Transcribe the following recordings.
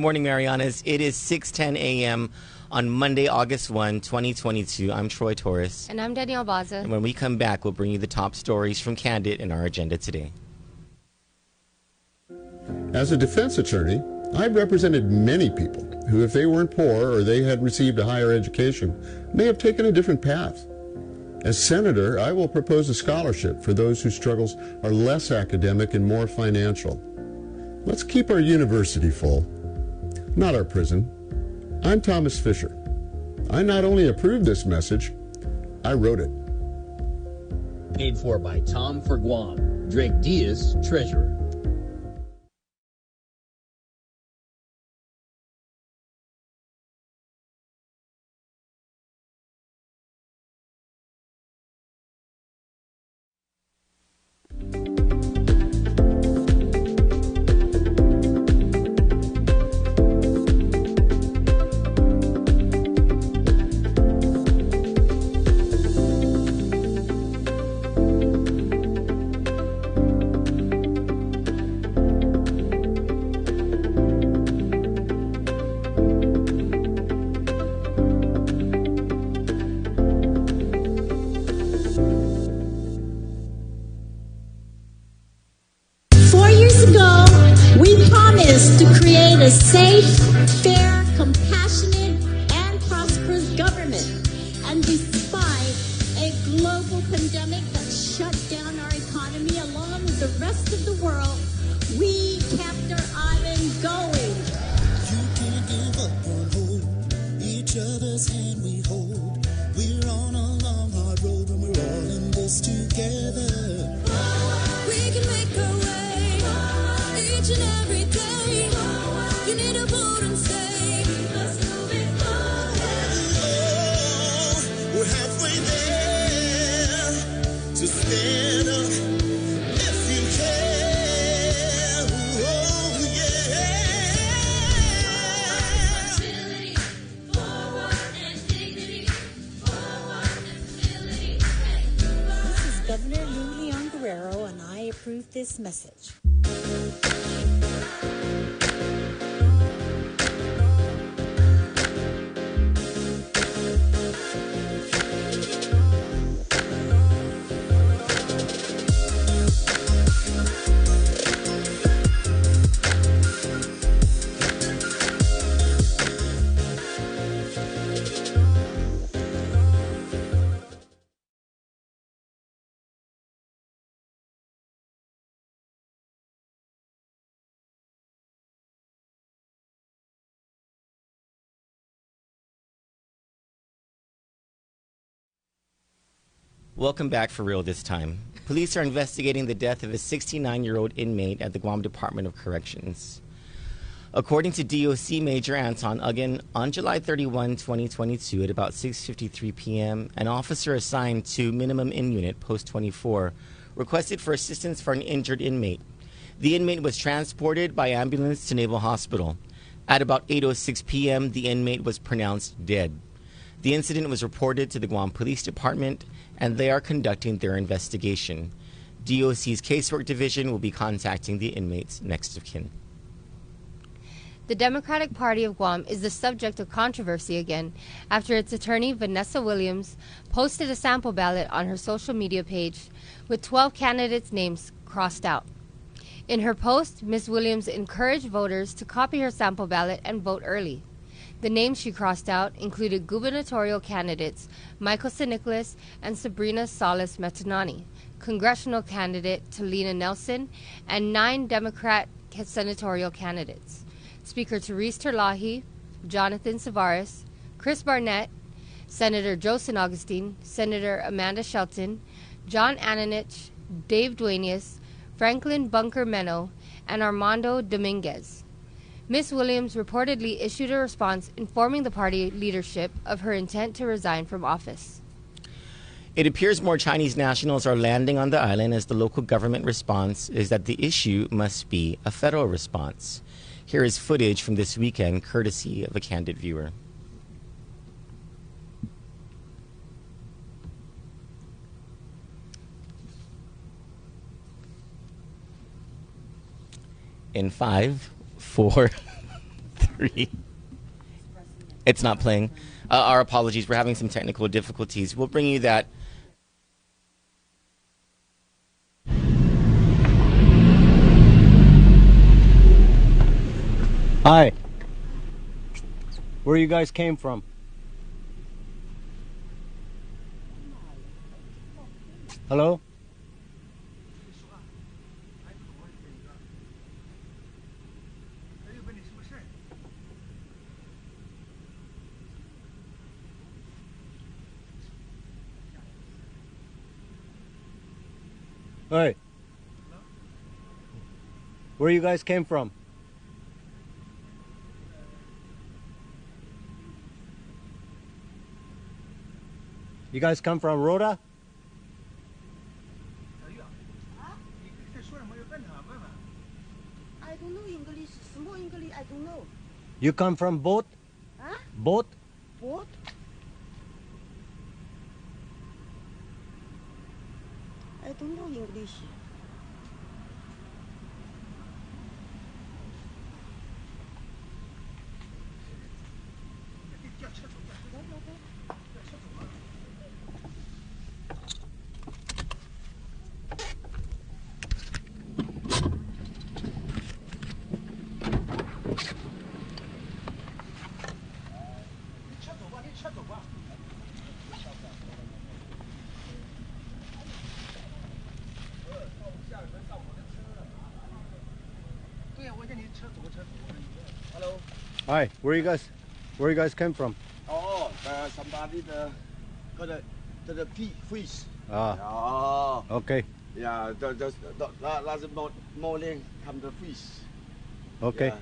Morning Marianas. It is 6:10 a.m. on Monday, August 1, 2022. I'm Troy Torres. And I'm Danielle Baza. And when we come back, we'll bring you the top stories from Kandit in our agenda today. As a defense attorney, I've represented many people who, if they weren't poor or they had received a higher education, may have taken a different path. As senator, I will propose a scholarship for those whose struggles are less academic and more financial. Let's keep our university full, not our prison. I'm Thomas Fisher. I not only approve this message, I wrote it. Paid for by Tom for Guam, Drake Diaz, Treasurer. To create a safe, fair, compassionate, and prosperous government. And despite a global pandemic that shut down our economy along with the rest of the world, we kept our island going. You can't give up on hope. Each other's hand we hold. We're on a long, hard road and we're all in this together. We can make our way each and every day. You need a vote and say, let's move it forward. Oh, we're halfway there to stand up if you can. Oh, yeah. Forward and dignity. Forward and civility. This is Governor Lou Leon Guerrero, and I approve this message. Welcome back for real this time. Police are investigating the death of a 69-year-old inmate at the Guam Department of Corrections. According to DOC Major Anton Uggan, on July 31, 2022, at about 6:53 p.m., an officer assigned to Minimum In Unit, Post 24, requested for assistance for an injured inmate. The inmate was transported by ambulance to Naval Hospital. At about 8:06 p.m., the inmate was pronounced dead. The incident was reported to the Guam Police Department, and they are conducting their investigation. DOC's Casework Division will be contacting the inmate's next of kin. The Democratic Party of Guam is the subject of controversy again after its attorney, Vanessa Williams, posted a sample ballot on her social media page with 12 candidates' names crossed out. In her post, Ms. Williams encouraged voters to copy her sample ballot and vote early. The names she crossed out included gubernatorial candidates Michael San Nicolas and Sabrina Salas Metanani, congressional candidate Talina Nelson, and 9 Democrat senatorial candidates: Speaker Therese Terlahi, Jonathan Savares, Chris Barnett, Senator Joe San Augustine, Senator Amanda Shelton, John Ananich, Dave Duenas, Franklin Bunker Meno, and Armando Dominguez. Ms. Williams reportedly issued a response informing the party leadership of her intent to resign from office. It appears more Chinese nationals are landing on the island as the local government response is that the issue must be a federal response. Here is footage from this weekend, courtesy of a Candid viewer. In 5, 4, Sorry. It's not playing. Our apologies. We're having some technical difficulties. We'll bring you that. Hi. Where you guys came from? Hello? Hey. Where you guys came from? You guys come from Rhoda? I don't know English, small English, I don't know. You come from boat? Huh? Boat? What? I don't know English. Hi, where you guys came from? Oh, somebody got the fish. Ah, Yeah. okay, Yeah, the last morning come the fish. okay. Yeah.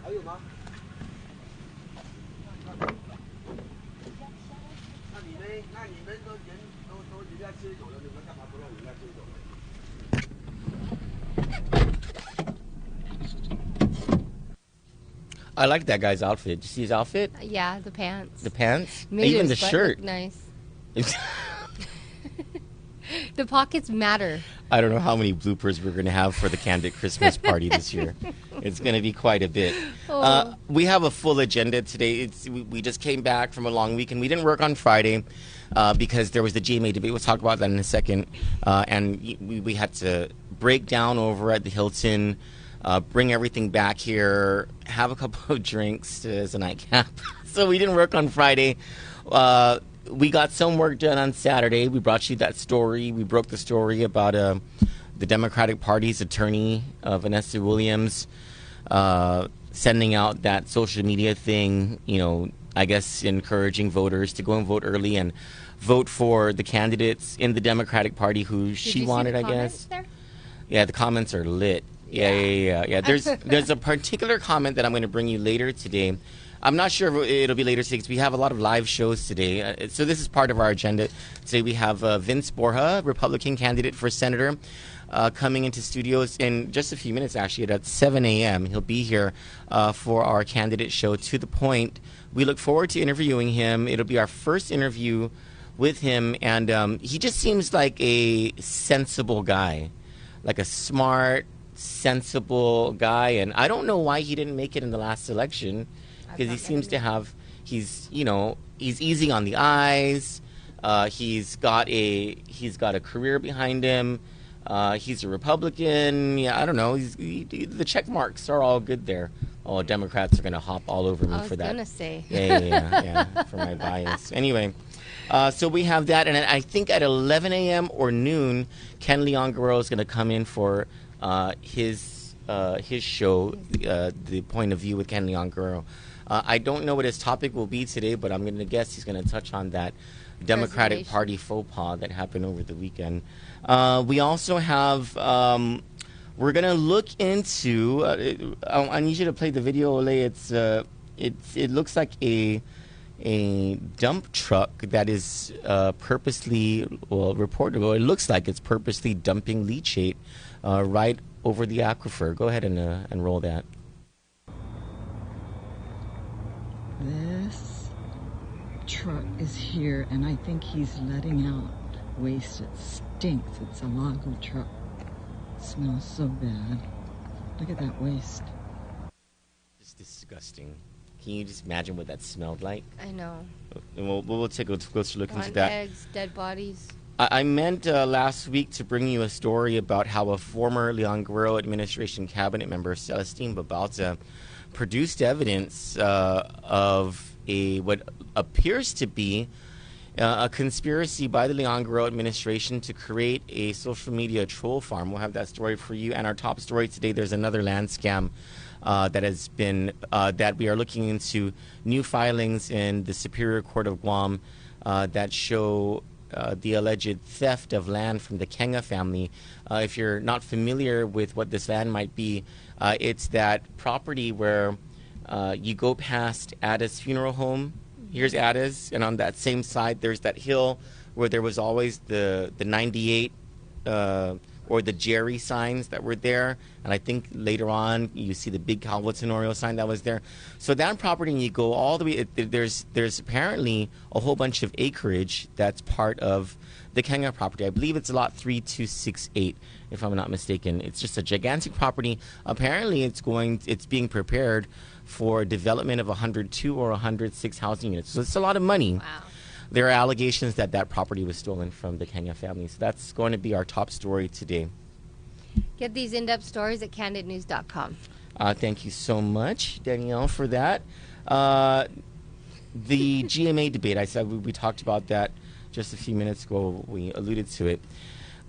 还有吗？那你们都人家接走了，你们干嘛不让人家接走呢？ I like that guy's outfit. Did you see his outfit? Yeah, the pants. The pants? Made Even the his butt shirt. look nice. The pockets matter. I don't know how many bloopers we're going to have for the Kandit Christmas party this year. It's going to be quite a bit. Oh. We have a full agenda today. We just came back from a long weekend. We didn't work on Friday because there was the GMA debate. We'll talk about that in a second. And we had to break down over at the Hilton, bring everything back here, have a couple of drinks as a nightcap. So we didn't work on Friday. We got some work done on Saturday. We brought you that story. We broke the story about the Democratic Party's attorney, Vanessa Williams, sending out that social media thing, I guess encouraging voters to go and vote early and vote for the candidates in the Democratic Party who she wanted, I guess. There? Yeah, the comments are lit. Yeah. There's a particular comment that I'm going to bring you later today. I'm not sure if it'll be later today because we have a lot of live shows today. So this is part of our agenda. Today we have Vince Borja, Republican candidate for senator, coming into studios in just a few minutes, actually, at 7 a.m. He'll be here for our candidate show, To the Point. We look forward to interviewing him. It'll be our first interview with him, and he just seems like a sensible guy, like a smart, sensible guy. And I don't know why he didn't make it in the last election. Because he seems to have, he's easy on the eyes. He's got a career behind him. He's a Republican. Yeah, I don't know. The check marks are all good there. Oh, Democrats are going to hop all over me for that. I was going to say. Yeah, for my bias. Anyway, so we have that. And I think at 11 a.m. or noon, Ken Leon Guerrero is going to come in for his show, The Point of View with Ken Leon Guerrero. I don't know what his topic will be today, but I'm going to guess he's going to touch on that Democratic Party faux pas that happened over the weekend. We also have, we're going to look into, I need you to play the video, Ole. It looks like a dump truck that is reportable. It looks like it's purposely dumping leachate right over the aquifer. Go ahead and roll that. This truck is here, and I think he's letting out waste. It stinks. It's a Lago truck. It smells so bad. Look at that waste. It's disgusting. Can you just imagine what that smelled like? I know. And we'll take a closer look into Rotten that. eggs, dead bodies. I meant last week to bring you a story about how a former Leon Guerrero administration cabinet member, Celestine Babalza, produced evidence of what appears to be a conspiracy by the Leon Guerrero administration to create a social media troll farm. We'll have that story for you. And our top story today, there's another land scam that has been, that we are looking into new filings in the Superior Court of Guam that show the alleged theft of land from the Kenga family. If you're not familiar with what this land might be, it's that property where you go past Ada's funeral home. Here's Ada's, and on that same side, there's that hill where there was always the 98 or the Jerry signs that were there. And I think later on, you see the big Calvo Tenorio sign that was there. So that property, and you go all the way, there's apparently a whole bunch of acreage that's part of the Kenga property. I believe it's lot 3268, if I'm not mistaken. It's just a gigantic property. Apparently, it's being prepared for development of 102 or 106 housing units. So it's a lot of money. Wow. There are allegations that that property was stolen from the Kenya family. So that's going to be our top story today. Get these in-depth stories at candidnews.com. Thank you so much, Danielle, for that. The GMA debate, I said we talked about that just a few minutes ago. We alluded to it.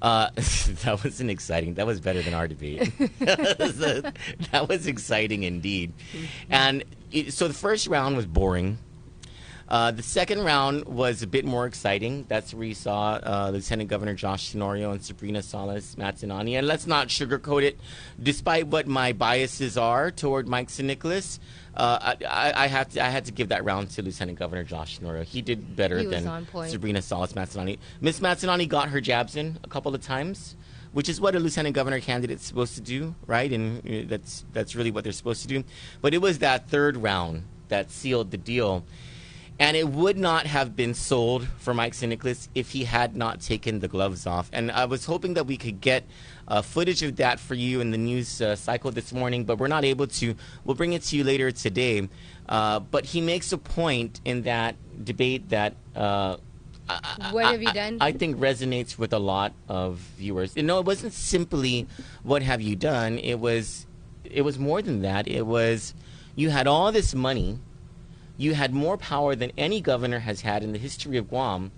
That wasn't exciting. That was better than our debate. That was exciting indeed. And so the first round was boring. The second round was a bit more exciting. That's where you saw Lieutenant Governor Josh Tenorio and Sabrina Salas Matsinani. And let's not sugarcoat it. Despite what my biases are toward Mike St. Nicholas, I had to give that round to Lieutenant Governor Josh Tenorio. He did better than Sabrina Salas Matsinani. Miss Matsinani got her jabs in a couple of times, which is what a lieutenant governor candidate's supposed to do, right? And that's really what they're supposed to do. But it was that third round that sealed the deal. And it would not have been sold for Mike St. Nicholas if he had not taken the gloves off. And I was hoping that we could get footage of that for you in the news cycle this morning, but we're not able to. We'll bring it to you later today. But he makes a point in that debate that what have you done? I think resonates with a lot of viewers. You know, it wasn't simply what have you done. It was more than that. It was you had all this money. You had more power than any governor has had in the history of Guam.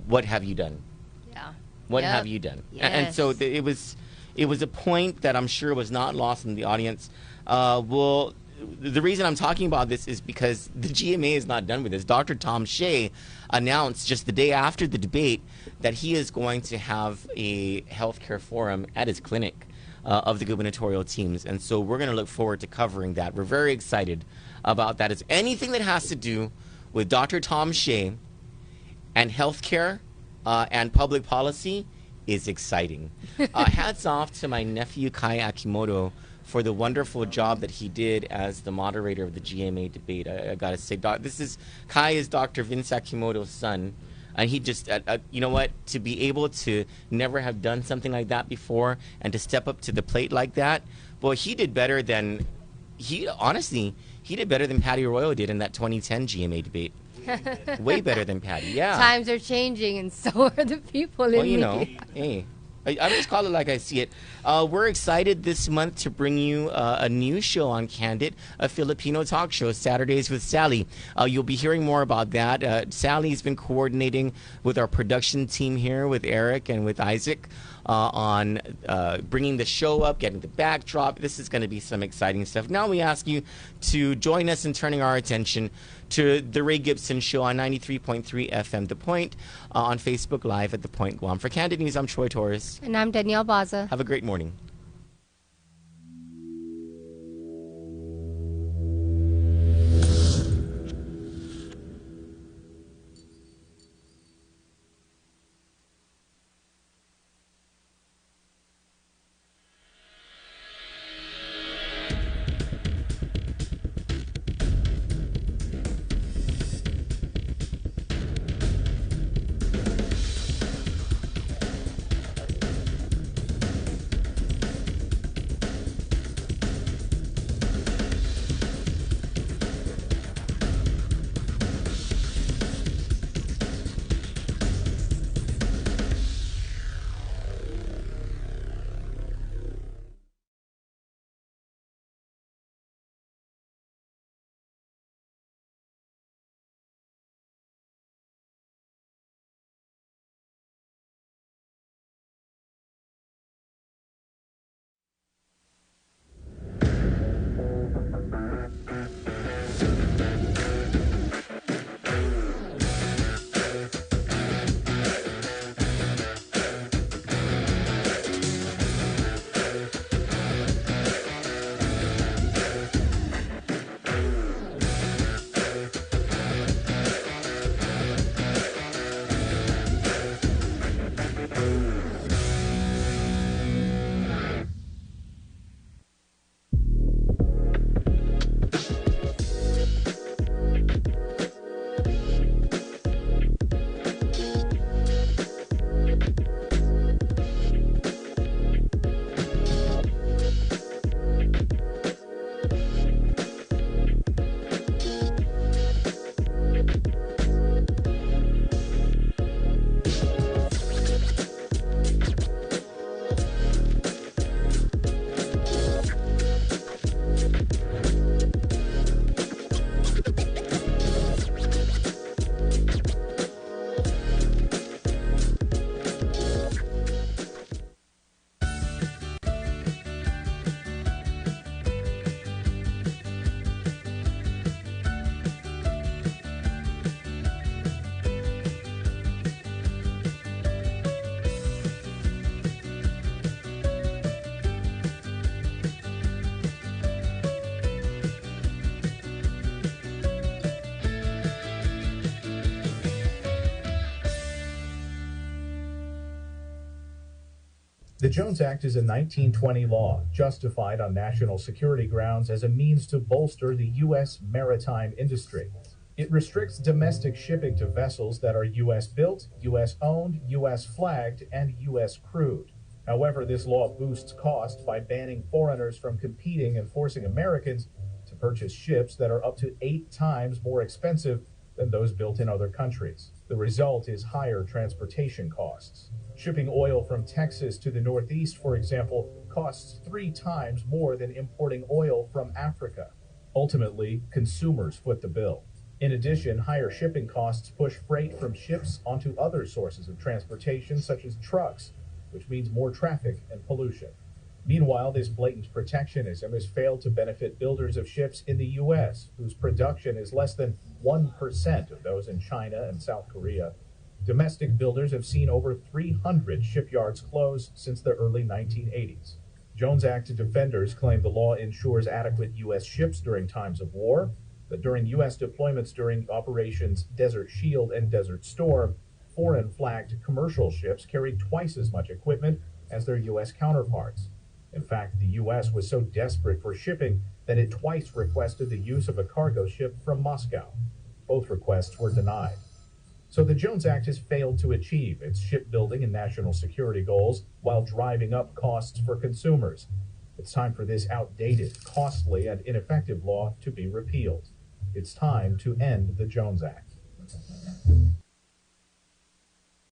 What have you done? Yeah. What have you done? Yes. And so it was a point that I'm sure was not lost in the audience. Well, the reason I'm talking about this is because the GMA is not done with this. Dr. Tom Shea announced just the day after the debate that he is going to have a healthcare forum at his clinic of the gubernatorial teams. And so we're going to look forward to covering that. We're very excited about that. Is anything that has to do with Dr. Tom Shea and healthcare and public policy is exciting. Hats off to my nephew Kai Akimoto for the wonderful job that he did as the moderator of the GMA debate. I gotta say, Kai is Dr. Vince Akimoto's son, and he just, you know what, to be able to never have done something like that before and to step up to the plate like that, boy, he did better than he did better than Patty Arroyo did in that 2010 GMA debate. Way better than Patty, yeah. Times are changing, and so are the people in you media. know, hey, I just call it like I see it. We're excited this month to bring you a new show on Kandit, a Filipino talk show, Saturdays with Sally. You'll be hearing more about that. Sally's been coordinating with our production team here, with Eric and with Isaac, on bringing the show up, getting the backdrop. This is going to be some exciting stuff. Now we ask you to join us in turning our attention to the Ray Gibson Show on 93.3 FM The Point, on Facebook Live at The Point Guam. For Kandit News, I'm Troy Torres. And I'm Danielle Baza. Have a great morning. The Jones Act is a 1920 law justified on national security grounds as a means to bolster the U.S. maritime industry. It restricts domestic shipping to vessels that are U.S. built, U.S. owned, U.S. flagged, and U.S. crewed. However, this law boosts cost by banning foreigners from competing and forcing Americans to purchase ships that are up to 8 times more expensive than those built in other countries. The result is higher transportation costs. Shipping oil from Texas to the Northeast, for example, costs 3 times more than importing oil from Africa. Ultimately, consumers foot the bill. In addition, higher shipping costs push freight from ships onto other sources of transportation, such as trucks, which means more traffic and pollution. Meanwhile, this blatant protectionism has failed to benefit builders of ships in the U.S., whose production is less than 1% of those in China and South Korea. Domestic builders have seen over 300 shipyards close since the early 1980s. Jones Act defenders claim the law ensures adequate U.S. ships during times of war, that during U.S. deployments during Operations Desert Shield and Desert Storm, foreign-flagged commercial ships carried twice as much equipment as their U.S. counterparts. In fact, the U.S. was so desperate for shipping that it twice requested the use of a cargo ship from Moscow. Both requests were denied. So the Jones Act has failed to achieve its shipbuilding and national security goals while driving up costs for consumers. It's time for this outdated, costly, and ineffective law to be repealed. It's time to end the Jones Act.